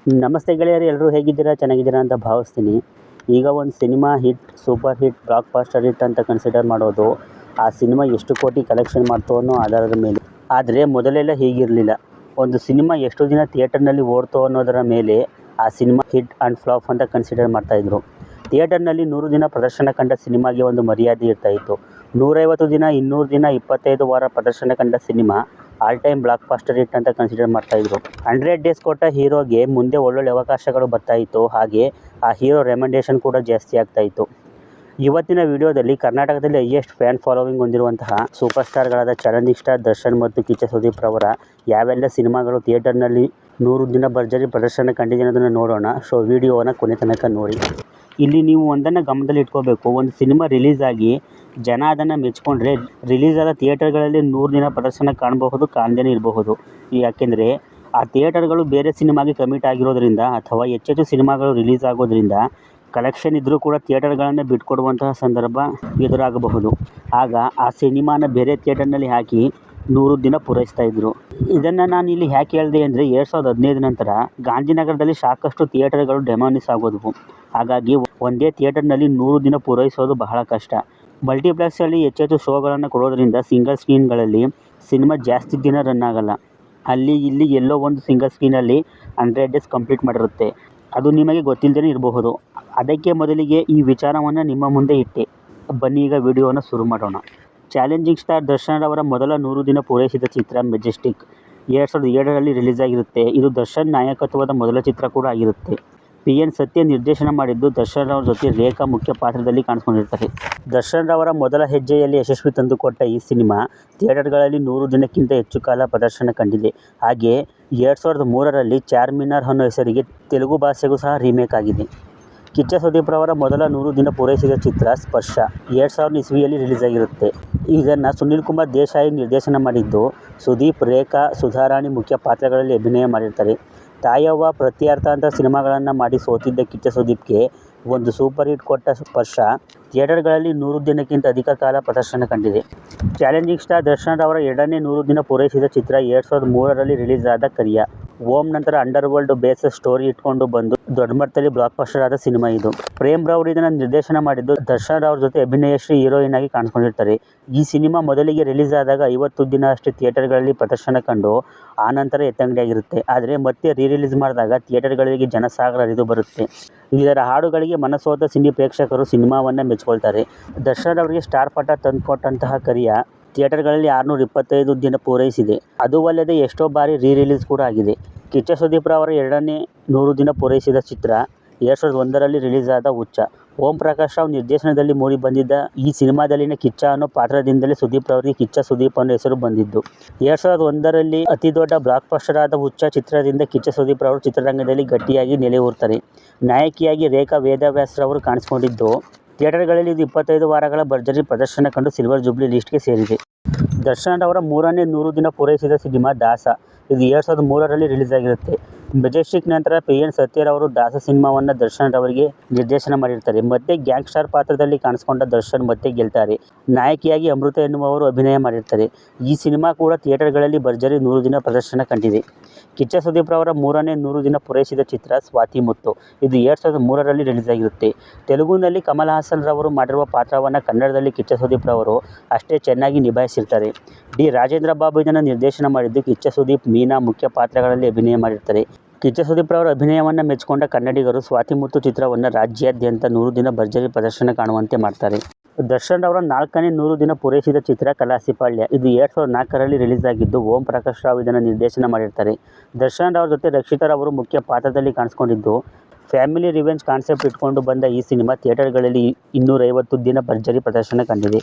ನಮಸ್ತೆ ಗೆಳೆಯರು, ಎಲ್ಲರೂ ಹೇಗಿದ್ದೀರಾ? ಚೆನ್ನಾಗಿದ್ದೀರಾ ಅಂತ ಭಾವಿಸ್ತೀನಿ. ಈಗ ಒಂದು cinema hit, super hit, blockbuster hit ಅಂತ ಕನ್ಸಿಡರ್ ಮಾಡೋದು ಆ ಸಿನಿಮಾ ಎಷ್ಟು ಕೋಟಿ ಕಲೆಕ್ಷನ್ ಮಾಡ್ತು ಅನ್ನೋ ಆಧಾರದ ಮೇಲೆ. ಆದರೆ ಮೊದಲೆಲ್ಲ ಹೀಗಿರಲಿಲ್ಲ. ಒಂದು ಸಿನಿಮಾ ಎಷ್ಟು ದಿನ ಥಿಯೇಟರ್ನಲ್ಲಿ ಓಡ್ತು ಅನ್ನೋದರ ಮೇಲೆ ಆ ಸಿನಿಮಾ ಹಿಟ್ ಆ್ಯಂಡ್ ಫ್ಲಾಪ್ ಅಂತ ಕನ್ಸಿಡರ್ ಮಾಡ್ತಾಯಿದ್ರು. ಥಿಯೇಟರ್ನಲ್ಲಿ 100 ದಿನ ಪ್ರದರ್ಶನ ಕಂಡ ಸಿನಿಮಾಗೆ ಒಂದು ಮರ್ಯಾದೆ ಇರ್ತಾಯಿತ್ತು. 150 ದಿನ, 200 ದಿನ, 25 ವಾರ ಪ್ರದರ್ಶನ ಕಂಡ cinema all time blockbuster hit ಅಂತ ಕನ್ಸಿಡರ್ ಮಾಡ್ತಾಯಿದ್ರು. 100 ಡೇಸ್ ಕೊಟ್ಟ ಹೀರೋಗೆ ಮುಂದೆ ಒಳ್ಳೊಳ್ಳೆ ಅವಕಾಶಗಳು ಬರ್ತಾಯಿತ್ತು. ಹಾಗೆ ಆ ಹೀರೋ ರೆಕಮೆಂಡೇಷನ್ ಕೂಡ ಜಾಸ್ತಿ ಆಗ್ತಾಯಿತ್ತು. ಇವತ್ತಿನ ವಿಡಿಯೋದಲ್ಲಿ ಕರ್ನಾಟಕದಲ್ಲಿ ಹೈಯೆಸ್ಟ್ ಫ್ಯಾನ್ ಫಾಲೋವಿಂಗ್ ಹೊಂದಿರುವಂತಹ ಸೂಪರ್ ಸ್ಟಾರ್ಗಳಾದ ಚಾಲೆಂಜಿಂಗ್ ಸ್ಟಾರ್ ದರ್ಶನ್ ಮತ್ತು ಕಿಚ್ಚ ಸುದೀಪ್ ರವರ ಯಾವೆಲ್ಲ ಸಿನಿಮಾಗಳು ಥಿಯೇಟರ್ನಲ್ಲಿ 100 ದಿನ ಭರ್ಜರಿ ಪ್ರದರ್ಶನ ಕಂಡಿದೆ ಅನ್ನೋದನ್ನು ನೋಡೋಣ. ಸೊ ವಿಡಿಯೋವನ್ನು ಕೊನೆ ತನಕ ನೋಡಿ. ಇಲ್ಲಿ ನೀವು ಒಂದನ್ನು ಗಮನದಲ್ಲಿ ಇಟ್ಕೋಬೇಕು. ಒಂದು ಸಿನಿಮಾ ರಿಲೀಸ್ ಆಗಿ ಜನ ಅದನ್ನು ಮೆಚ್ಕೊಂಡ್ರೆ ರಿಲೀಸ್ ಆದ ಥಿಯೇಟರ್ಗಳಲ್ಲಿ 100 ದಿನ ಪ್ರದರ್ಶನ ಕಾಣಬಹುದು, ಕಾಣದೇ ಇರಬಹುದು. ಯಾಕೆಂದರೆ ಆ ಥಿಯೇಟರ್ಗಳು ಬೇರೆ ಸಿನಿಮಾಗೆ ಕಮಿಟ್ ಆಗಿರೋದ್ರಿಂದ ಅಥವಾ ಹೆಚ್ಚೆಚ್ಚು ಸಿನಿಮಾಗಳು ರಿಲೀಸ್ ಆಗೋದ್ರಿಂದ ಕಲೆಕ್ಷನ್ ಇದ್ದರೂ ಕೂಡ ಥಿಯೇಟರ್ಗಳನ್ನು ಬಿಟ್ಕೊಡುವಂತಹ ಸಂದರ್ಭ ಎದುರಾಗಬಹುದು. ಆಗ ಆ ಸಿನಿಮಾನ ಬೇರೆ ಥಿಯೇಟರ್ನಲ್ಲಿ ಹಾಕಿ 100 ದಿನ ಪೂರೈಸ್ತಾಯಿದ್ರು. ಇದನ್ನು ನಾನು ಇಲ್ಲಿ ಯಾಕೆ ಹೇಳಿದೆ ಅಂದರೆ 2015 ನಂತರ ಗಾಂಧಿನಗರದಲ್ಲಿ ಸಾಕಷ್ಟು ಥಿಯೇಟರ್ಗಳು ಡೆಮಾಲಿಸ್ ಆಗೋದವು. ಹಾಗಾಗಿ ಒಂದೇ ಥಿಯೇಟರ್ನಲ್ಲಿ 100 ದಿನ ಪೂರೈಸೋದು ಬಹಳ ಕಷ್ಟ. ಮಲ್ಟಿಪ್ಲೆಕ್ಸಲ್ಲಿ ಹೆಚ್ಚೆಚ್ಚು ಶೋಗಳನ್ನು ಕೊಡೋದ್ರಿಂದ ಸಿಂಗಲ್ ಸ್ಕ್ರೀನ್ಗಳಲ್ಲಿ ಸಿನಿಮಾ ಜಾಸ್ತಿ ದಿನ ರನ್ ಆಗಲ್ಲ. ಅಲ್ಲಿ ಇಲ್ಲಿ ಎಲ್ಲೋ ಒಂದು ಸಿಂಗಲ್ ಸ್ಕ್ರೀನಲ್ಲಿ 100 ಡೇಸ್ ಕಂಪ್ಲೀಟ್ ಮಾಡಿರುತ್ತೆ. ಅದು ನಿಮಗೆ ಗೊತ್ತಿಲ್ಲದೇ ಇರಬಹುದು. ಅದಕ್ಕೆ ಮೊದಲಿಗೆ ಈ ವಿಚಾರವನ್ನು ನಿಮ್ಮ ಮುಂದೆ ಇಟ್ಟೆ. ಬನ್ನಿ ಈಗ ವಿಡಿಯೋವನ್ನು ಶುರು ಮಾಡೋಣ. ಚಾಲೆಂಜಿಂಗ್ ಸ್ಟಾರ್ ದರ್ಶನ್ ಅವರ ಮೊದಲ 100 ದಿನ ಪೂರೈಸಿದ ಚಿತ್ರ ಮೆಜೆಸ್ಟಿಕ್ 2007ರಲ್ಲಿ ರಿಲೀಸ್ ಆಗಿರುತ್ತೆ. ಇದು ದರ್ಶನ್ ನಾಯಕತ್ವದ ಮೊದಲ ಚಿತ್ರ ಕೂಡ ಆಗಿರುತ್ತೆ. PN ಸತ್ಯ ನಿರ್ದೇಶನ ಮಾಡಿದ್ದು. ದರ್ಶನ್ ಅವರ ಜೊತೆ ರೇಖಾ ಮುಖ್ಯ ಪಾತ್ರದಲ್ಲಿ ಕಾಣಿಸ್ಕೊಂಡಿರ್ತಾರೆ. ದರ್ಶನ್ ಅವರ ಮೊದಲ ಹೆಜ್ಜೆಯಲ್ಲಿ ಯಶಸ್ವಿ ತಂದುಕೊಟ್ಟ ಈ ಸಿನಿಮಾ ಥಿಯೇಟರ್ಗಳಲ್ಲಿ 100 ದಿನಕ್ಕಿಂತ ಹೆಚ್ಚು ಕಾಲ ಪ್ರದರ್ಶನ ಕಂಡಿದೆ. ಹಾಗೆ 2003ರಲ್ಲಿ ಚಾರ್ಮಿನಾರ್ ಅನ್ನೋ ಹೆಸರಿಗೆ ತೆಲುಗು ಭಾಷೆಗೂ ಸಹ ರೀಮೇಕ್ ಆಗಿದೆ. ಕಿಚ್ಚ ಸುದೀಪ್ ರವರ ಮೊದಲ 100 ದಿನ ಪೂರೈಸಿದ ಚಿತ್ರ ಸ್ಪರ್ಶ 2000 ಇಸ್ವಿಯಲ್ಲಿ ರಿಲೀಸ್ ಆಗಿರುತ್ತೆ. ಇದನ್ನು ಸುನಿಲ್ ಕುಮಾರ್ ದೇಸಾಯಿ ನಿರ್ದೇಶನ ಮಾಡಿದ್ದು. ಸುದೀಪ್, ರೇಖಾ, ಸುಧಾರಾಣಿ ಮುಖ್ಯ ಪಾತ್ರಗಳಲ್ಲಿ ಅಭಿನಯ ಮಾಡಿರ್ತಾರೆ. ತಾಯವ್ವ, ಪ್ರತ್ಯರ್ಥ ಅಂತ ಸಿನಿಮಾಗಳನ್ನು ಮಾಡಿ ಸೋತಿದ್ದ ಕಿಚ್ಚ ಸುದೀಪ್ಗೆ ಒಂದು ಸೂಪರ್ ಹಿಟ್ ಕೊಟ್ಟ ಸ್ಪರ್ಶ ಥಿಯೇಟರ್ಗಳಲ್ಲಿ 100 ದಿನಕ್ಕಿಂತ ಅಧಿಕ ಕಾಲ ಪ್ರದರ್ಶನ ಕಂಡಿದೆ. ಚಾಲೆಂಜಿಂಗ್ ಸ್ಟಾರ್ ದರ್ಶನ್ ಅವರ ಎರಡನೇ 100 ದಿನ ಪೂರೈಸಿದ ಚಿತ್ರ 2003ರಲ್ಲಿ ರಿಲೀಸ್ ಆದ ಕರಿಯ. ಓಂ ನಂತರ ಅಂಡರ್ ವರ್ಲ್ಡ್ ಬೇಸ್ ಸ್ಟೋರಿ ಇಟ್ಕೊಂಡು ಬಂದು ದೊಡ್ಡ ಮಟ್ಟದಲ್ಲಿ ಬ್ಲಾಕ್ ಬಸ್ಟರ್ ಆದ ಸಿನಿಮಾ ಇದು. ಪ್ರೇಮ್ ರವರು ಇದನ್ನು ನಿರ್ದೇಶನ ಮಾಡಿದ್ದು. ದರ್ಶನ್ ಅವ್ರ ಜೊತೆ ಅಭಿನಯಶ್ರೀ ಹೀರೋಯಿನ್ ಆಗಿ ಕಾಣಿಸ್ಕೊಂಡಿರ್ತಾರೆ. ಈ ಸಿನಿಮಾ ಮೊದಲಿಗೆ ರಿಲೀಸ್ ಆದಾಗ 50 ದಿನ ಅಷ್ಟೇ ಥಿಯೇಟರ್ಗಳಲ್ಲಿ ಪ್ರದರ್ಶನ ಕಂಡು ಆನಂತರ ಎತ್ತಂಗಡಿಯಾಗಿರುತ್ತೆ. ಆದರೆ ಮತ್ತೆ ರಿಲೀಸ್ ಮಾಡಿದಾಗ ಥಿಯೇಟರ್ಗಳಿಗೆ ಜನಸಾಗರ ಹರಿದು ಬರುತ್ತೆ. ಇದರ ಹಾಡುಗಳಿಗೆ ಮನಸೋತ ಸಿನಿ ಪ್ರೇಕ್ಷಕರು ಸಿನಿಮಾವನ್ನು ಮೆಚ್ಕೊಳ್ತಾರೆ. ದರ್ಶನ್ ಅವರಿಗೆ ಸ್ಟಾರ್ ಪಟ್ಟ ತಂದುಕೊಟ್ಟಂತಹ ಕರಿಯ ಥಿಯೇಟರ್ಗಳಲ್ಲಿ 625 ದಿನ ಪೂರೈಸಿದೆ. ಅದು ಅಲ್ಲದೆ ಎಷ್ಟೋ ಬಾರಿ ರಿಲೀಸ್ ಕೂಡ ಆಗಿದೆ. ಕಿಚ್ಚ ಸುದೀಪ್ ರವರ ಎರಡನೇ 100 ದಿನ ಪೂರೈಸಿದ ಚಿತ್ರ 2001ರಲ್ಲಿ ರಿಲೀಸ್ ಆದ ಹುಚ್ಚ. ಓಂ ಪ್ರಕಾಶ್ ರಾವ್ ನಿರ್ದೇಶನದಲ್ಲಿ ಮೂಡಿ ಬಂದಿದ್ದ ಈ ಸಿನಿಮಾದಲ್ಲಿನ ಕಿಚ್ಚ ಅನ್ನೋ ಪಾತ್ರದಿಂದಲೇ ಸುದೀಪ್ ರವರಿಗೆ ಕಿಚ್ಚ ಸುದೀಪ್ ಅನ್ನೋ ಹೆಸರು ಬಂದಿದ್ದು. 2001ರಲ್ಲಿ ಅತಿ ದೊಡ್ಡ ಬ್ಲಾಕ್ ಬಸ್ಟರ್ ಆದ ಹುಚ್ಚ ಚಿತ್ರದಿಂದ ಕಿಚ್ಚ ಸುದೀಪ್ ರವರು ಚಿತ್ರರಂಗದಲ್ಲಿ ಗಟ್ಟಿಯಾಗಿ ನೆಲೆ ಊರ್ತಾರೆ. ನಾಯಕಿಯಾಗಿ ರೇಖಾ ವೇದವ್ಯಾಸ್ ರವರು ಕಾಣಿಸಿಕೊಂಡಿದ್ದು. ಥಿಯೇಟರ್ಗಳಲ್ಲಿ ಇದು 25 ವಾರಗಳ ಭರ್ಜರಿ ಪ್ರದರ್ಶನ ಕಂಡು ಸಿಲ್ವರ್ ಜೂಬ್ಲಿ ಲಿಸ್ಟ್ಗೆ ಸೇರಿದೆ. ದರ್ಶನ್ ಅವರ ಮೂರನೇ 100 ದಿನ ಪೂರೈಸಿದ ಸಿನಿಮಾ ದಾಸ. ಇದು 2003ರಲ್ಲಿ ರಿಲೀಸ್ ಆಗಿರುತ್ತೆ. ಮೆಜೆಸ್ಟಿಕ್ ನಂತರ PN ಸತ್ಯರವರು ದಾಸ ಸಿನಿಮಾವನ್ನು ದರ್ಶನ್ ಅವರಿಗೆ ನಿರ್ದೇಶನ ಮಾಡಿರ್ತಾರೆ. ಮತ್ತೆ ಗ್ಯಾಂಗ್ಸ್ಟರ್ ಪಾತ್ರದಲ್ಲಿ ಕಾಣಿಸ್ಕೊಂಡ ದರ್ಶನ್ ಮತ್ತೆ ಗೆಲ್ತಾರೆ. ನಾಯಕಿಯಾಗಿ ಅಮೃತ ಎನ್ನುವವರು ಅಭಿನಯ ಮಾಡಿರ್ತಾರೆ. ಈ ಸಿನಿಮಾ ಕೂಡ ಥಿಯೇಟರ್ಗಳಲ್ಲಿ ಭರ್ಜರಿ 100 ದಿನ ಪ್ರದರ್ಶನ ಕಂಡಿದೆ. ಕಿಚ್ಚ ಸುದೀಪ್ ರವರ ಮೂರನೇ 100 ದಿನ ಪೂರೈಸಿದ ಚಿತ್ರ ಸ್ವಾತಿ ಮುತ್ತು. ಇದು 2003ರಲ್ಲಿ ರಿಲೀಸ್ ಆಗಿರುತ್ತೆ. ತೆಲುಗುನಲ್ಲಿ ಕಮಲ್ ಹಾಸನ್ ರವರು ಮಾಡಿರುವ ಪಾತ್ರವನ್ನು ಕನ್ನಡದಲ್ಲಿ ಕಿಚ್ಚ ಸುದೀಪ್ ರವರು ಅಷ್ಟೇ ಚೆನ್ನಾಗಿ ನಿಭಾಯಿಸಿರ್ತಾರೆ. ಡಿ ರಾಜೇಂದ್ರ ಬಾಬು ಇದನ್ನು ನಿರ್ದೇಶನ ಮಾಡಿದ್ದು. ಕಿಚ್ಚ ಸುದೀಪ್, ಮೀನಾ ಮುಖ್ಯ ಪಾತ್ರಗಳಲ್ಲಿ ಅಭಿನಯ ಮಾಡಿರ್ತಾರೆ. ಕಿಚ್ಚ ಸುದೀಪ್ ರವರ ಅಭಿನಯವನ್ನು ಮೆಚ್ಚಿಕೊಂಡ ಕನ್ನಡಿಗರು ಸ್ವಾತಿ ಮುತ್ತು ಚಿತ್ರವನ್ನು ರಾಜ್ಯಾದ್ಯಂತ 100 ದಿನ ಭರ್ಜರಿ ಪ್ರದರ್ಶನ ಕಾಣುವಂತೆ ಮಾಡ್ತಾರೆ. ದರ್ಶನ್ ಅವರ ನಾಲ್ಕನೇ 100 ದಿನ ಪೂರೈಸಿದ ಚಿತ್ರ ಕಲಾಸಿಪಾಳ್ಯ. ಇದು 2004ರಲ್ಲಿ ರಿಲೀಸ್ ಆಗಿದ್ದು. ಓಂ ಪ್ರಕಾಶ್ ರಾವ್ ಇದನ್ನು ನಿರ್ದೇಶನ ಮಾಡಿರ್ತಾರೆ. ದರ್ಶನ್ ಅವರ ಜೊತೆ ರಕ್ಷಿತಾ ರವರು ಮುಖ್ಯ ಪಾತ್ರದಲ್ಲಿ ಕಾಣಿಸ್ಕೊಂಡಿದ್ದು. ಫ್ಯಾಮಿಲಿ ರಿವೆಂಜ್ ಕಾನ್ಸೆಪ್ಟ್ ಇಟ್ಕೊಂಡು ಬಂದ ಈ ಸಿನಿಮಾ ಥಿಯೇಟರ್ಗಳಲ್ಲಿ 250 ದಿನ ಭರ್ಜರಿ ಪ್ರದರ್ಶನ ಕಂಡಿದೆ.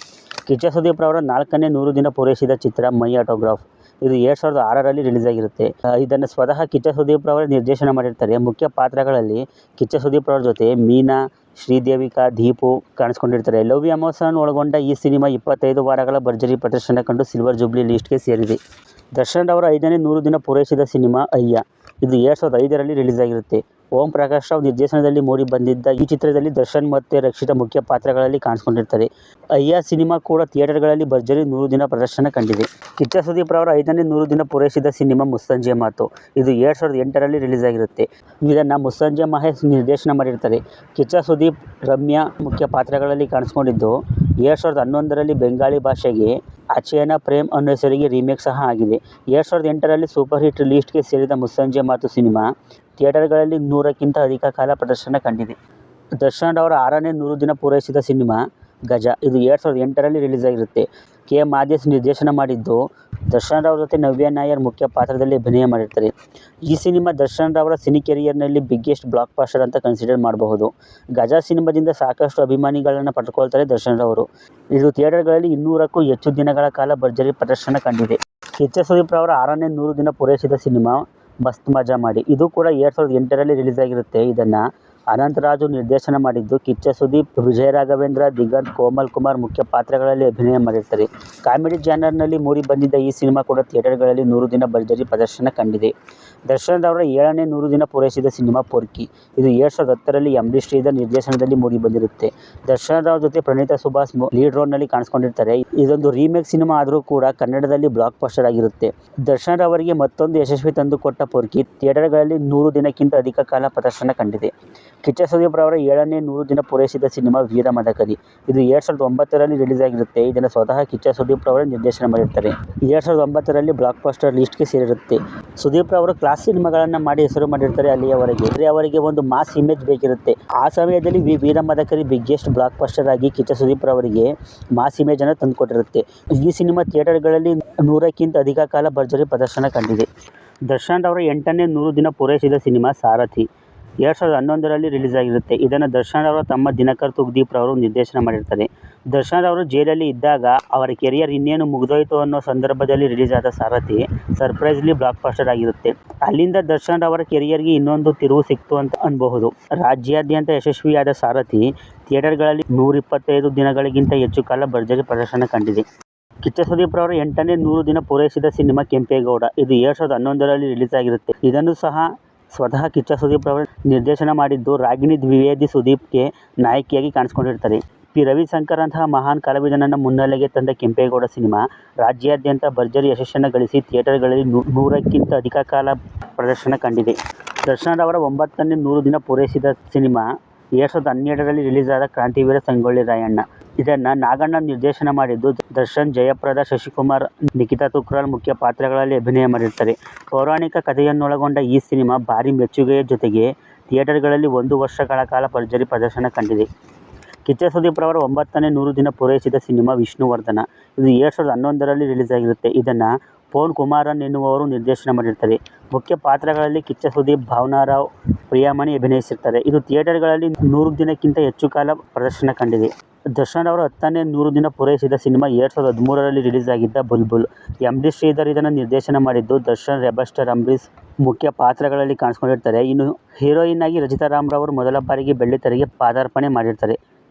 ಕಿಚ್ಚ ಸುದೀಪ್ ರವರ ನಾಲ್ಕನೇ 100 ದಿನ ಪೂರೈಸಿದ ಚಿತ್ರ ಮೈ ಆಟೋಗ್ರಾಫ್. ಇದು 2006ರಲ್ಲಿ ರಿಲೀಸ್ ಆಗಿರುತ್ತೆ. ಇದನ್ನು ಸ್ವತಃ ಕಿಚ್ಚ ಸುದೀಪ್ ರವರೇ ನಿರ್ದೇಶನ ಮಾಡಿರ್ತಾರೆ. ಮುಖ್ಯ ಪಾತ್ರಗಳಲ್ಲಿ ಕಿಚ್ಚ ಸುದೀಪ್ ರವರ ಜೊತೆ ಮೀನಾ, ಶ್ರೀದೇವಿಕಾ, ದೀಪು ಕಾಣಿಸ್ಕೊಂಡಿರ್ತಾರೆ. ಲವ್ ಎಮೋಷನ್ ಒಳಗೊಂಡ ಈ ಸಿನಿಮಾ 25 ವಾರಗಳ ಭರ್ಜರಿ ಪ್ರದರ್ಶನ ಕಂಡು ಸಿಲ್ವರ್ ಜೂಬ್ಲಿ ಲಿಸ್ಟ್ಗೆ ಸೇರಿದೆ. ದರ್ಶನ್ ಅವರ 5ನೇ 100 ದಿನ ಪೂರೈಸಿದ ಸಿನಿಮಾ ಅಯ್ಯ. ಇದು 2005ರಲ್ಲಿ ರಿಲೀಸ್ ಆಗಿರುತ್ತೆ. ಓಂ ಪ್ರಕಾಶ್ ರಾವ್ ನಿರ್ದೇಶನದಲ್ಲಿ ಮೂಡಿ ಬಂದಿದ್ದ ಈ ಚಿತ್ರದಲ್ಲಿ ದರ್ಶನ್ ಮತ್ತು ರಕ್ಷಿತಾ ಮುಖ್ಯ ಪಾತ್ರಗಳಲ್ಲಿ ಕಾಣಿಸಿಕೊಂಡಿರ್ತಾರೆ. ಅಯ್ಯ ಸಿನಿಮಾ ಕೂಡ ಥಿಯೇಟರ್ಗಳಲ್ಲಿ ಭರ್ಜರಿ 100 ದಿನ ಪ್ರದರ್ಶನ ಕಂಡಿದೆ. ಕಿಚ್ಚ ಸುದೀಪ್ ರವರ 5ನೇ 100 ದಿನ ಪೂರೈಸಿದ ಸಿನಿಮಾ ಮುಸ್ಸಂಜೆ ಮಾತು. ಇದು 2008ರಲ್ಲಿ ರಿಲೀಸ್ ಆಗಿರುತ್ತೆ. ಇದನ್ನು ಮುಸ್ಸಂಜೆ ಮಹೇಶ್ ನಿರ್ದೇಶನ ಮಾಡಿರ್ತಾರೆ. ಕಿಚ್ಚ ಸುದೀಪ್, ರಮ್ಯಾ ಮುಖ್ಯ ಪಾತ್ರಗಳಲ್ಲಿ ಕಾಣಿಸಿಕೊಂಡಿದ್ದು 2011ರಲ್ಲಿ ಬೆಂಗಾಳಿ ಭಾಷೆಗೆ ಅಚೇನಾ ಪ್ರೇಮ್ ಅನ್ನೋ ಹೆಸರಿಗೆ ರೀಮೇಕ್ ಸಹ ಆಗಿದೆ. 2008ರಲ್ಲಿ ಸೂಪರ್ ಹಿಟ್ ಲಿಸ್ಟ್ಗೆ ಸೇರಿದ ಮುಸ್ಸಂಜೆ ಮಾತು ಸಿನಿಮಾ ಥಿಯೇಟರ್ಗಳಲ್ಲಿ 100ಕ್ಕಿಂತ ಅಧಿಕ ಕಾಲ ಪ್ರದರ್ಶನ ಕಂಡಿದೆ. ದರ್ಶನ್ ಅವರ 6ನೇ 100 ದಿನ ಪೂರೈಸಿದ ಸಿನಿಮಾ ಗಜ. ಇದು 2008ರಲ್ಲಿ ರಿಲೀಸ್ ಆಗಿರುತ್ತೆ. ಕೆ. ಮಾದೇಶ್ ನಿರ್ದೇಶನ ಮಾಡಿದ್ದು, ದರ್ಶನ್ ರವರ ಜೊತೆ ನವ್ಯ ನಾಯರ್ ಮುಖ್ಯ ಪಾತ್ರದಲ್ಲಿ ಅಭಿನಯ ಮಾಡಿರ್ತಾರೆ. ಈ ಸಿನಿಮಾ ದರ್ಶನ್ ರವರ ಸಿನಿ ಕೆರಿಯರ್ನಲ್ಲಿ ಬಿಗ್ಗೆಸ್ಟ್ ಬ್ಲಾಕ್ ಬಾಸ್ಟರ್ ಅಂತ ಕನ್ಸಿಡರ್ ಮಾಡಬಹುದು. ಗಜ ಸಿನಿಮಾದಿಂದ ಸಾಕಷ್ಟು ಅಭಿಮಾನಿಗಳನ್ನು ಪಡೆದುಕೊಳ್ತಾರೆ ದರ್ಶನ್ ರವರು. ಇದು ಥಿಯೇಟರ್ಗಳಲ್ಲಿ 200ಕ್ಕೂ ಹೆಚ್ಚು ದಿನಗಳ ಕಾಲ ಭರ್ಜರಿ ಪ್ರದರ್ಶನ ಕಂಡಿದೆ. ಕಿಚ್ಚ ಸುದೀಪ್ ರವರ 6ನೇ 100 ದಿನ ಪೂರೈಸಿದ ಸಿನಿಮಾ ಮಸ್ತ್ ಮಜಾ ಮಾಡಿ. ಇದು ಕೂಡ 2008ರಲ್ಲಿ ರಿಲೀಸ್ ಆಗಿರುತ್ತೆ. ಇದನ್ನು ಅನಂತ್ ರಾಜು ನಿರ್ದೇಶನ ಮಾಡಿದ್ದು, ಕಿಚ್ಚ ಸುದೀಪ್, ವಿಜಯ್ ರಾಘವೇಂದ್ರ, ದಿಗಂತ್, ಕೋಮಲ್ ಕುಮಾರ್ ಮುಖ್ಯ ಪಾತ್ರಗಳಲ್ಲಿ ಅಭಿನಯ ಮಾಡಿರ್ತಾರೆ. ಕಾಮಿಡಿ ಜಾನರ್ನಲ್ಲಿ ಮೂಡಿ ಬಂದಿದ್ದ ಈ ಸಿನಿಮಾ ಕೂಡ ಥಿಯೇಟರ್ಗಳಲ್ಲಿ 100 ದಿನ ಭರ್ಜರಿ ಪ್ರದರ್ಶನ ಕಂಡಿದೆ. ದರ್ಶನ್ ರವರ 7ನೇ 100 ದಿನ ಪೂರೈಸಿದ ಸಿನಿಮಾ ಪೊರ್ಕಿ. ಇದು 2010ರಲ್ಲಿ ಎಂ.ಡಿ. ಶ್ರೀಧರ್ ನಿರ್ದೇಶನದಲ್ಲಿ ಮೂಡಿ ಬಂದಿರುತ್ತೆ. ದರ್ಶನ್ ರಾವ್ ಜೊತೆ ಪ್ರಣೀತಾ ಸುಭಾಷ್ ಲೀಡ್ ರೋಲ್ನಲ್ಲಿ ಕಾಣಿಸಿಕೊಂಡಿರ್ತಾರೆ. ಇದೊಂದು ರೀಮೇಕ್ ಸಿನಿಮಾ ಆದರೂ ಕೂಡ ಕನ್ನಡದಲ್ಲಿ ಬ್ಲಾಕ್ ಬಸ್ಟರ್ ಆಗಿರುತ್ತೆ. ದರ್ಶನ್ ರವರಿಗೆ ಮತ್ತೊಂದು ಯಶಸ್ವಿ ತಂದುಕೊಟ್ಟ ಪೊರ್ಕಿ ಥಿಯೇಟರ್ಗಳಲ್ಲಿ 100 ದಿನಕ್ಕಿಂತ ಅಧಿಕ ಕಾಲ ಪ್ರದರ್ಶನ ಕಂಡಿದೆ. ಕಿಚ್ಚ ಸುದೀಪ್ ರವರ 7ನೇ 100 ದಿನ ಪೂರೈಸಿದ ಸಿನಿಮಾ ವೀರ ಮದಕರಿ. ಇದು 2009ರಲ್ಲಿ ರಿಲೀಸ್ ಆಗಿರುತ್ತೆ. ಇದನ್ನು ಸ್ವತಃ ಕಿಚ್ಚ ಸುದೀಪ್ ರವರೇ ನಿರ್ದೇಶನ ಮಾಡಿರ್ತಾರೆ. 2009ರಲ್ಲಿ ಬ್ಲಾಕ್ ಬಸ್ಟರ್ ಲಿಸ್ಟ್ಗೆ ಸೇರಿರುತ್ತೆ. ಸುದೀಪ್ ರವರು ಕ್ಲಾಸ್ ಸಿನಿಮಾಗಳನ್ನು ಮಾಡಿ ಹೆಸರು ಮಾಡಿರ್ತಾರೆ. ಅಲ್ಲಿಯವರೆಗೆ ಅವರಿಗೆ ಒಂದು ಮಾಸ್ ಇಮೇಜ್ ಬೇಕಿರುತ್ತೆ. ಆ ಸಮಯದಲ್ಲಿ ವೀರ ಮದಕರಿ ಬಿಗ್ಗೆಸ್ಟ್ ಬ್ಲಾಕ್ ಬಸ್ಟರ್ ಆಗಿ ಕಿಚ್ಚ ಸುದೀಪ್ ರವರಿಗೆ ಮಾಸ್ ಇಮೇಜ್ ಅನ್ನು ತಂದುಕೊಟ್ಟಿರುತ್ತೆ. ಈ ಸಿನಿಮಾ ಥಿಯೇಟರ್ಗಳಲ್ಲಿ 100ಕ್ಕಿಂತ ಅಧಿಕ ಕಾಲ ಭರ್ಜರಿ ಪ್ರದರ್ಶನ ಕಂಡಿದೆ. ದರ್ಶನ್ ರವರ 8ನೇ 100 ದಿನ ಪೂರೈಸಿದ ಸಿನಿಮಾ ಸಾರಥಿ. 2011ರಲ್ಲಿ ರಿಲೀಸ್ ಆಗಿರುತ್ತೆ. ಇದನ್ನು ದರ್ಶನ್ ರವರು ತಮ್ಮ ದಿನಕರ್ ತುಗ್ದೀಪ್ ರವರು ನಿರ್ದೇಶನ ಮಾಡಿರ್ತಾರೆ. ದರ್ಶನ್ ರವರು ಜೈಲಲ್ಲಿ ಇದ್ದಾಗ ಅವರ ಕೆರಿಯರ್ ಇನ್ನೇನು ಮುಗಿದೋಯ್ತು ಅನ್ನೋ ಸಂದರ್ಭದಲ್ಲಿ ರಿಲೀಸ್ ಆದ ಸಾರಥಿ ಸರ್ಪ್ರೈಸ್ಲಿ ಬ್ಲಾಕ್ ಬಸ್ಟರ್ ಆಗಿರುತ್ತೆ. ಅಲ್ಲಿಂದ ದರ್ಶನ್ ರವರ ಕೆರಿಯರ್ಗೆ ಇನ್ನೊಂದು ತಿರುವು ಸಿಕ್ತು ಅಂತ ಅನ್ಬಹುದು. ರಾಜ್ಯಾದ್ಯಂತ ಯಶಸ್ವಿಯಾದ ಸಾರಥಿ ಥಿಯೇಟರ್ಗಳಲ್ಲಿ 125 ದಿನಗಳಿಗಿಂತ ಹೆಚ್ಚು ಕಾಲ ಭರ್ಜರಿ ಪ್ರದರ್ಶನ ಕಂಡಿದೆ. ಕಿಚ್ಚ ಸುದೀಪ್ ರವರ 8ನೇ 100 ದಿನ ಪೂರೈಸಿದ ಸಿನಿಮಾ ಕೆಂಪೇಗೌಡ. ಇದು 2011ರಲ್ಲಿ ರಿಲೀಸ್ ಆಗಿರುತ್ತೆ. ಇದನ್ನು ಸಹ ಸ್ವತಃ ಕಿಚ್ಚ ಸುದೀಪ್ ರವರು ನಿರ್ದೇಶನ ಮಾಡಿದ್ದು, ರಾಗಿಣಿ ದ್ವಿವೇದಿ ಸುದೀಪ್ಗೆ ನಾಯಕಿಯಾಗಿ ಕಾಣಿಸಿಕೊಂಡಿರ್ತಾರೆ. ಪಿ. ರವಿಶಂಕರ್ ಅಂತಹ ಮಹಾನ್ ಕಲಾವಿದನನ್ನು ಮುನ್ನೆಲೆಗೆ ತಂದ ಕೆಂಪೇಗೌಡ ಸಿನಿಮಾ ರಾಜ್ಯಾದ್ಯಂತ ಭರ್ಜರಿ ಯಶಸ್ಸನ್ನು ಗಳಿಸಿ ಥಿಯೇಟರ್ಗಳಲ್ಲಿ 100ಕ್ಕಿಂತ ಅಧಿಕ ಕಾಲ ಪ್ರದರ್ಶನ ಕಂಡಿದೆ. ದರ್ಶನ್ ರವರ 9ನೇ 100 ದಿನ ಪೂರೈಸಿದ ಸಿನಿಮಾ 2012ರಲ್ಲಿ ರಿಲೀಸ್ ಆದ ಕ್ರಾಂತಿವೀರ ಸಂಗೊಳ್ಳಿ ರಾಯಣ್ಣ. ಇದನ್ನು ನಾಗಣ್ಣ ನಿರ್ದೇಶನ ಮಾಡಿದ್ದು, ದರ್ಶನ್, ಜಯಪ್ರದಾ, ಶಶಿಕುಮಾರ್, ನಿಖಿತಾ ತುಕ್ರಾಲ್ ಮುಖ್ಯ ಪಾತ್ರಗಳಲ್ಲಿ ಅಭಿನಯ ಮಾಡಿರ್ತಾರೆ. ಪೌರಾಣಿಕ ಕಥೆಯನ್ನೊಳಗೊಂಡ ಈ ಸಿನಿಮಾ ಭಾರೀ ಮೆಚ್ಚುಗೆಯ ಜೊತೆಗೆ ಥಿಯೇಟರ್ಗಳಲ್ಲಿ 1 ವರ್ಷಗಳ ಕಾಲ ಭರ್ಜರಿ ಪ್ರದರ್ಶನ ಕಂಡಿದೆ. ಕಿಚ್ಚ ಸುದೀಪ್ ರವರ 9ನೇ 100 ದಿನ ಪೂರೈಸಿದ ಸಿನಿಮಾ ವಿಷ್ಣುವರ್ಧನ. ಇದು 2011ರಲ್ಲಿ ರಿಲೀಸ್ ಆಗಿರುತ್ತೆ. ಇದನ್ನು ಪೋನ್ ಕುಮಾರನ್ ಎನ್ನುವವರು ನಿರ್ದೇಶನ ಮಾಡಿರ್ತಾರೆ. ಮುಖ್ಯ ಪಾತ್ರಗಳಲ್ಲಿ ಕಿಚ್ಚ ಸುದೀಪ್, ಭಾವನಾ ರಾವ್, ಪ್ರಿಯಾಮಣಿ ಅಭಿನಯಿಸಿರ್ತಾರೆ. ಇದು ಥಿಯೇಟರ್ಗಳಲ್ಲಿ 100 ದಿನಕ್ಕಿಂತ ಹೆಚ್ಚು ಕಾಲ ಪ್ರದರ್ಶನ ಕಂಡಿದೆ. ದರ್ಶನ್ ಅವರು 10ನೇ 100 ದಿನ ಪೂರೈಸಿದ ಸಿನಿಮಾ 2013ರಲ್ಲಿ ರಿಲೀಸ್ ಆಗಿದ್ದ ಬುಲ್ಬುಲ್. ಎಂ.ಡಿ. ಶ್ರೀಧರ್ ಇದನ್ನು ನಿರ್ದೇಶನ ಮಾಡಿದ್ದು, ದರ್ಶನ್, ರೆಬಸ್ಟರ್, ಅಂಬರೀಶ್ ಮುಖ್ಯ ಪಾತ್ರಗಳಲ್ಲಿ ಕಾಣಿಸಿಕೊಂಡಿರ್ತಾರೆ. ಇನ್ನು ಹೀರೋಯಿನ್ ಆಗಿ ರಚಿತಾ ರಾಮ್ ರವರು ಮೊದಲ ಬಾರಿಗೆ ಬೆಳ್ಳಿತೆರೆಗೆ ಪಾದಾರ್ಪಣೆ ಮಾಡಿರ್ತಾರೆ.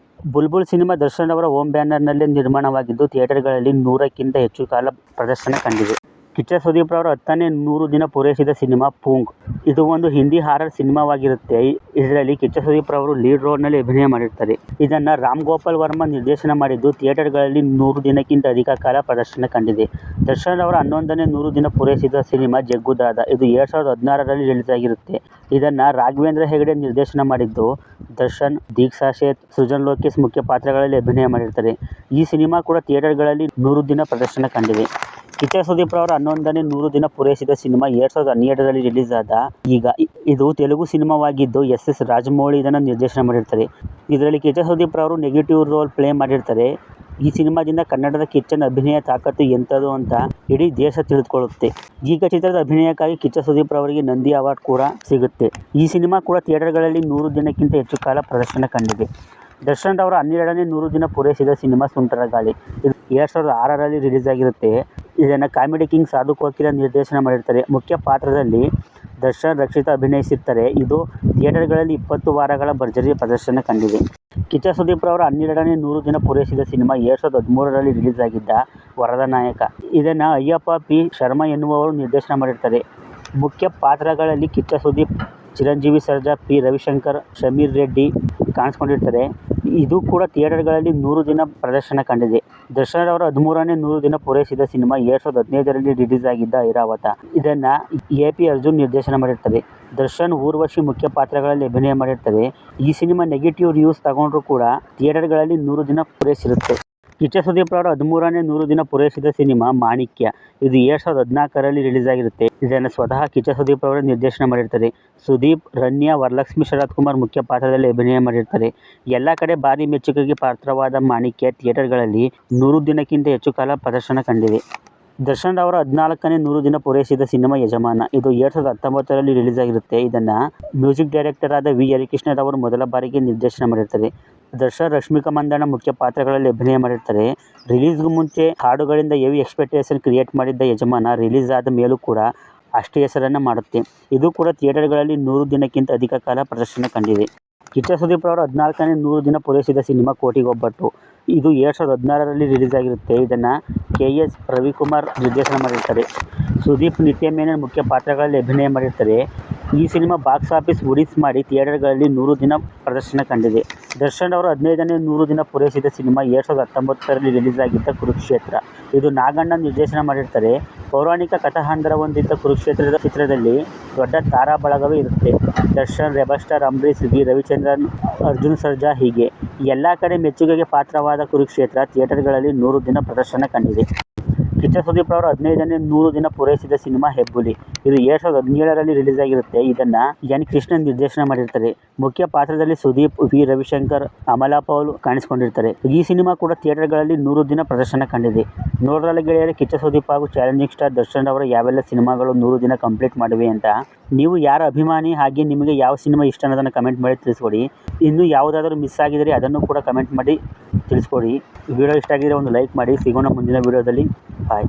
ಬುಲ್ಬುಲ್ ಸಿನಿಮಾ ದರ್ಶನ್ ಅವರ ಓಂ ಬ್ಯಾನರ್ನಲ್ಲೇ ನಿರ್ಮಾಣವಾಗಿದ್ದು, ಥಿಯೇಟರ್ಗಳಲ್ಲಿ 100ಕ್ಕಿಂತ ಹೆಚ್ಚು ಕಾಲ ಪ್ರದರ್ಶನ ಕಂಡಿದೆ. ಕಿಚ್ಚ ಸುದೀಪ್ ರವರು 10ನೇ 100 ದಿನ ಪೂರೈಸಿದ ಸಿನಿಮಾ ಪೂಂಗ್. ಇದು ಒಂದು ಹಿಂದಿ ಹಾರರ್ ಸಿನಿಮಾವಾಗಿರುತ್ತೆ. ಇದರಲ್ಲಿ ಕಿಚ್ಚ ಸುದೀಪ್ ರವರು ಲೀಡ್ ರೋಲ್ನಲ್ಲಿ ಅಭಿನಯ ಮಾಡಿರ್ತಾರೆ. ಇದನ್ನು ರಾಮ್ ಗೋಪಾಲ್ ವರ್ಮಾ ನಿರ್ದೇಶನ ಮಾಡಿದ್ದು, ಥಿಯೇಟರ್ಗಳಲ್ಲಿ 100 ದಿನಕ್ಕಿಂತ ಅಧಿಕ ಕಾಲ ಪ್ರದರ್ಶನ ಕಂಡಿದೆ. ದರ್ಶನ್ ಅವರ 11ನೇ 100 ದಿನ ಪೂರೈಸಿದ ಸಿನಿಮಾ ಜಗ್ಗುದಾದ. ಇದು 2016ರಲ್ಲಿ ರಿಲೀಸ್ ಆಗಿರುತ್ತೆ. ಇದನ್ನು ರಾಘವೇಂದ್ರ ಹೆಗಡೆ ನಿರ್ದೇಶನ ಮಾಡಿದ್ದು, ದರ್ಶನ್, ದೀಕ್ಷಾ ಸೇಠ್, ಸೃಜನ್ ಲೋಕೇಶ್ ಮುಖ್ಯ ಪಾತ್ರಗಳಲ್ಲಿ ಅಭಿನಯ ಮಾಡಿರ್ತಾರೆ. ಈ ಸಿನಿಮಾ ಕೂಡ ಥಿಯೇಟರ್ಗಳಲ್ಲಿ 100 ದಿನ ಪ್ರದರ್ಶನ ಕಂಡಿದೆ. ಕಿಚ್ಚ ಸುದೀಪ್ ರವರ 11ನೇ 100 ದಿನ ಪೂರೈಸಿದ ಸಿನಿಮಾ 2017ರಲ್ಲಿ ರಿಲೀಸ್ ಆದ ಈಗ. ಇದು ತೆಲುಗು ಸಿನಿಮಾವಾಗಿದ್ದು, ಎಸ್. ರಾಜಮೌಳಿ ಇದನ್ನು ನಿರ್ದೇಶನ ಮಾಡಿರ್ತಾರೆ. ಇದರಲ್ಲಿ ಕಿಚ್ಚ ಸುದೀಪ್ ರವರು ನೆಗೆಟಿವ್ ರೋಲ್ ಪ್ಲೇ ಮಾಡಿರ್ತಾರೆ. ಈ ಸಿನಿಮಾದಿಂದ ಕನ್ನಡದ ಕಿಚ್ಚನ ಅಭಿನಯ ತಾಕತ್ತು ಎಂಥದ್ದು ಅಂತ ಇಡೀ ದೇಶ ತಿಳಿದುಕೊಳ್ಳುತ್ತೆ. ಈಗ ಚಿತ್ರದ ಅಭಿನಯಕ್ಕಾಗಿ ಕಿಚ್ಚ ಸುದೀಪ್ ರವರಿಗೆ ನಂದಿ ಅವಾರ್ಡ್ ಕೂಡ ಸಿಗುತ್ತೆ. ಈ ಸಿನಿಮಾ ಕೂಡ ಥಿಯೇಟರ್ಗಳಲ್ಲಿ 100 ದಿನಕ್ಕಿಂತ ಹೆಚ್ಚು ಕಾಲ ಪ್ರದರ್ಶನ ಕಂಡಿದೆ. ದರ್ಶನ್ ರವರ 12ನೇ 100 ದಿನ ಪೂರೈಸಿದ ಸಿನಿಮಾ ಸುಂಟರಗಾಳಿ. ಇದು 2006ರಲ್ಲಿ ರಿಲೀಸ್ ಆಗಿರುತ್ತೆ. ಇದನ್ನು ಕಾಮಿಡಿ ಕಿಂಗ್ ಸಾಧು ಕೋಕಿಲ ನಿರ್ದೇಶನ ಮಾಡಿರ್ತಾರೆ. ಮುಖ್ಯ ಪಾತ್ರದಲ್ಲಿ ದರ್ಶನ್ ರಕ್ಷಿತಾ ಅಭಿನಯಿಸಿರ್ತಾರೆ. ಇದು ಥಿಯೇಟರ್ಗಳಲ್ಲಿ 20 ವಾರಗಳ ಭರ್ಜರಿ ಪ್ರದರ್ಶನ ಕಂಡಿದೆ. ಕಿಚ್ಚ ಸುದೀಪ್ ರವರ 12ನೇ 100 ದಿನ ಪೂರೈಸಿದ ಸಿನಿಮಾ 2013ರಲ್ಲಿ ರಿಲೀಸ್ ಆಗಿದ್ದ ವರದ ನಾಯಕ. ಇದನ್ನು ಅಯ್ಯಪ್ಪ ಪಿ. ಶರ್ಮಾ ಎನ್ನುವವರು ನಿರ್ದೇಶನ ಮಾಡಿರ್ತಾರೆ. ಮುಖ್ಯ ಪಾತ್ರಗಳಲ್ಲಿ ಕಿಚ್ಚ ಸುದೀಪ್, ಚಿರಂಜೀವಿ ಸರ್ಜಾ, ಪಿ. ರವಿಶಂಕರ್, ಶಮೀರ್ ರೆಡ್ಡಿ ಕಾಣಿಸಿಕೊಂಡಿರ್ತಾರೆ. ಇದು ಕೂಡ ಥಿಯೇಟರ್ಗಳಲ್ಲಿ 100 ದಿನ ಪ್ರದರ್ಶನ ಕಂಡಿದೆ. ದರ್ಶನ್ ರವರ 13ನೇ 100 ದಿನ ಪೂರೈಸಿದ ಸಿನಿಮಾ 2015ರಲ್ಲಿ ರಿಲೀಸ್ ಆಗಿದ್ದ ಐರಾವತ. ಇದನ್ನು ಎ. ಪಿ. ಅರ್ಜುನ್ ನಿರ್ದೇಶನ ಮಾಡಿರ್ತಾರೆ. ದರ್ಶನ್, ಊರ್ವಶಿ ಮುಖ್ಯ ಪಾತ್ರಗಳಲ್ಲಿ ಅಭಿನಯ ಮಾಡಿರ್ತಾರೆ. ಈ ಸಿನಿಮಾ ನೆಗೆಟಿವ್ ರಿವ್ಯೂಸ್ ತಗೊಂಡ್ರೂ ಕೂಡ ಥಿಯೇಟರ್ಗಳಲ್ಲಿ 100 ದಿನ ಪೂರೈಸಿರುತ್ತೆ. ಕಿಚ್ಚ ಸುದೀಪ್ ರವರ 13ನೇ 100 ದಿನ ಪೂರೈಸಿದ ಸಿನಿಮಾ ಮಾಣಿಕ್ಯ. ಇದು 2014ರಲ್ಲಿ ರಿಲೀಸ್ ಆಗಿರುತ್ತೆ. ಇದನ್ನು ಸ್ವತಃ ಕಿಚ್ಚ ಸುದೀಪ್ ರವರೇ ನಿರ್ದೇಶನ ಮಾಡಿರ್ತಾರೆ. ಸುದೀಪ್, ರನ್ಯಾ, ವರಲಕ್ಷ್ಮಿ, ಶರತ್ ಕುಮಾರ್ ಮುಖ್ಯ ಪಾತ್ರದಲ್ಲಿ ಅಭಿನಯ ಮಾಡಿರ್ತಾರೆ. ಎಲ್ಲ ಕಡೆ ಭಾರಿ ಮೆಚ್ಚುಗೆಗೆ ಪಾತ್ರವಾದ ಮಾಣಿಕ್ಯ ಥಿಯೇಟರ್ಗಳಲ್ಲಿ 100 ದಿನಕ್ಕಿಂತ ಹೆಚ್ಚು ಕಾಲ ಪ್ರದರ್ಶನ ಕಂಡಿದೆ. ದರ್ಶನ್ ರವರ 14ನೇ 100 ದಿನ ಪೂರೈಸಿದ ಸಿನಿಮಾ ಯಜಮಾನ. ಇದು 2019ರಲ್ಲಿ ರಿಲೀಸ್ ಆಗಿರುತ್ತೆ. ಇದನ್ನು ಮ್ಯೂಸಿಕ್ ಡೈರೆಕ್ಟರ್ ಆದ ವಿ. ಹರಿಕೃಷ್ಣ ರವರು ಮೊದಲ ಬಾರಿಗೆ ನಿರ್ದೇಶನ ಮಾಡಿರ್ತಾರೆ. ದರ್ಶನ್, ರಶ್ಮಿಕಾ ಮಂದಣ್ಣ ಮುಖ್ಯ ಪಾತ್ರಗಳಲ್ಲಿ ಅಭಿನಯ ಮಾಡಿರ್ತಾರೆ. ರಿಲೀಸ್ಗೂ ಮುಂಚೆ ಹಾಡುಗಳಿಂದ ಹೆವಿ ಎಕ್ಸ್ಪೆಕ್ಟೇಷನ್ ಕ್ರಿಯೇಟ್ ಮಾಡಿದ್ದ ಯಜಮಾನ ರಿಲೀಸ್ ಆದ ಮೇಲೂ ಕೂಡ ಅಷ್ಟೇ ಹೆಸರನ್ನು ಮಾಡುತ್ತೆ. ಇದು ಕೂಡ ಥಿಯೇಟರ್ಗಳಲ್ಲಿ 100 ದಿನಕ್ಕಿಂತ ಅಧಿಕ ಕಾಲ ಪ್ರದರ್ಶನ ಕಂಡಿದೆ. ಕಿಚ್ಚ ಸುದೀಪ್ ರವರ 14ನೇ 100 ದಿನ ಪೂರೈಸಿದ ಸಿನಿಮಾ ಕೋಟಿಗೊಬ್ಬಟ್ಟು. ಇದು 2016ರಲ್ಲಿ ರಿಲೀಸ್ ಆಗಿರುತ್ತೆ. ಇದನ್ನು ಕೆ. ಎಸ್. ರವಿಕುಮಾರ್ ನಿರ್ದೇಶನ ಮಾಡಿರ್ತಾರೆ. ಸುದೀಪ್, ನಿತ್ಯ ಮೆನನ್ ಮುಖ್ಯ ಪಾತ್ರಗಳಲ್ಲಿ ಅಭಿನಯ ಮಾಡಿರ್ತಾರೆ. ಈ ಸಿನಿಮಾ ಬಾಕ್ಸ್ ಆಫೀಸ್ ವೂಡಿಸ್ ಮಾಡಿ ಥಿಯೇಟರ್ಗಳಲ್ಲಿ 100 ದಿನ ಪ್ರದರ್ಶನ ಕಂಡಿದೆ. ದರ್ಶನ್ ಅವರು 15ನೇ 100 ದಿನ ಪೂರೈಸಿದ ಸಿನಿಮಾ 2019ರಲ್ಲಿ ರಿಲೀಸ್ ಆಗಿದ್ದ ಕುರುಕ್ಷೇತ್ರ. ಇದು ನಾಗಣ್ಣ ನಿರ್ದೇಶನ ಮಾಡಿರ್ತಾರೆ. ಪೌರಾಣಿಕ ಕಥಾಹಂದರ ಹೊಂದಿದ್ದ ಕುರುಕ್ಷೇತ್ರದ ಚಿತ್ರದಲ್ಲಿ ದೊಡ್ಡ ತಾರಾ ಬಳಗವೇ ಇರುತ್ತೆ. Darshan, rebel star Ambareesh, V. Ravichandran, Arjun Sarja ಹೀಗೆ ಎಲ್ಲ ಕಡೆ ಮೆಚ್ಚುಗೆಗೆ ಪಾತ್ರವಾದ ಕುರುಕ್ಷೇತ್ರ ಥಿಯೇಟರ್ಗಳಲ್ಲಿ 100 ದಿನ ಪ್ರದರ್ಶನ ಕಂಡಿದೆ. ಕಿಚ್ಚ ಸುದೀಪ್ ರವರು 15ನೇ 100 ದಿನ ಪೂರೈಸಿದ ಸಿನಿಮಾ ಹೆಬ್ಬುಲಿ. ಇದು 2017ರಲ್ಲಿ ರಿಲೀಸ್ ಆಗಿರುತ್ತೆ. ಇದನ್ನು ಎನ್. ಕೃಷ್ಣನ್ ನಿರ್ದೇಶನ ಮಾಡಿರ್ತಾರೆ. ಮುಖ್ಯ ಪಾತ್ರದಲ್ಲಿ ಸುದೀಪ್, ವಿ. ರವಿಶಂಕರ್, ಅಮಲಾ ಪೌಲ್ ಕಾಣಿಸಿಕೊಂಡಿರ್ತಾರೆ. ಈ ಸಿನಿಮಾ ಕೂಡ ಥಿಯೇಟರ್ಗಳಲ್ಲಿ 100 ದಿನ ಪ್ರದರ್ಶನ ಕಂಡಿದೆ. ನೋಡ್ರಲ್ಲ ಗೆಳೆಯರೆ, ಕಿಚ್ಚ ಸುದೀಪ್ ಹಾಗೂ ಚಾಲೆಂಜಿಂಗ್ ಸ್ಟಾರ್ ದರ್ಶನ್ ಅವರ ಯಾವೆಲ್ಲ ಸಿನಿಮಾಗಳು 100 ದಿನ ಕಂಪ್ಲೀಟ್ ಮಾಡಿವೆ ಅಂತ. ನೀವು ಯಾರ ಅಭಿಮಾನಿ, ಹಾಗೆ ನಿಮಗೆ ಯಾವ ಸಿನಿಮಾ ಇಷ್ಟ ಅನ್ನೋದನ್ನು ಕಮೆಂಟ್ ಮಾಡಿ ತಿಳಿಸ್ಕೊಡಿ. ಇನ್ನೂ ಯಾವುದಾದ್ರೂ ಮಿಸ್ ಆಗಿದರೆ ಅದನ್ನು ಕೂಡ ಕಮೆಂಟ್ ಮಾಡಿ ತಿಳಿಸ್ಕೊಡಿ. ವಿಡಿಯೋ ಇಷ್ಟ ಆಗಿದ್ರೆ ಒಂದು ಲೈಕ್ ಮಾಡಿ. ಸಿಗೋಣ ಮುಂದಿನ ವಿಡಿಯೋದಲ್ಲಿ. ಬಾಯ್.